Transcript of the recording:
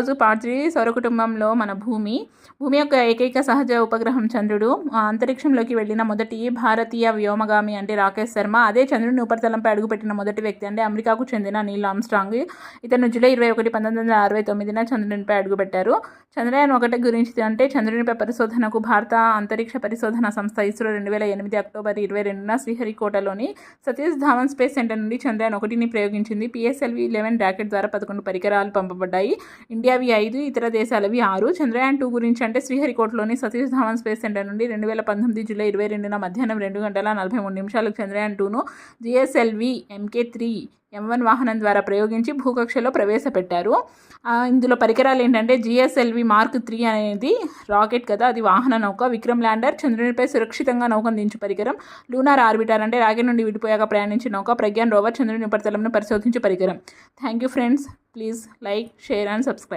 ఈరోజు పార్ట్ 3 సౌర కుటుంబంలో మన భూమి యొక్క ఏకైక సహజ ఉపగ్రహం చంద్రుడు. అంతరిక్షంలోకి వెళ్ళిన మొదటి భారతీయ వ్యోమగామి అంటే రాకేష్ శర్మ. అదే చంద్రుని ఉపరితలంపై అడుగుపెట్టిన మొదటి వ్యక్తి అంటే అమెరికాకు చెందిన నీల్ ఆమ్స్ట్రాంగ్. ఇతను జూలై 21, 1969 చంద్రునిపై అడుగుపెట్టారు. చంద్రయాన్ 1 గురించి అంటే చంద్రునిపై పరిశోధనకు భారత అంతరిక్ష పరిశోధన సంస్థ ఇస్రో 2008 అక్టోబర్ 22న శ్రీహరికోటలోని సతీష్ ధావన్ స్పేస్ సెంటర్ నుండి చంద్రయాన్ 1ని ప్రయోగించింది. PSLV-11 రాకెట్ ద్వారా 11 పరికరాలు పంపబడ్డాయి. ఇండియావి 5, ఇతర దేశాలవి 6. చంద్రయాన్ 2 గురించి అంటే శ్రీహరికోటలోని సతీష్ ధావన్ స్పేస్ సెంటర్ నుండి 2019 జూలై 22న మధ్యాహ్నం 2:43 చంద్రయాన్ 2ను GSLV-MK3 M1 వాహనం ద్వారా ప్రయోగించి భూకక్షలో ప్రవేశపెట్టారు. ఇందులో పరికరాలు ఏంటంటే GSLV Mark 3 అనేది రాకెట్ కదా, అది వాహన నౌక. విక్రమ్ ల్యాండర్ చంద్రునిపై సురక్షితంగా నౌకను దించు పరికరం. లూనార్ ఆర్బిటర్ అంటే రాకెట్ నుండి విడిపోయాక ప్రయాణించే నౌక. ప్రజ్ఞాన్ రోవర్ చంద్రుని ఉపరితలంను పరిశోధించే పరికరం. Thank you friends. Please like, share and subscribe.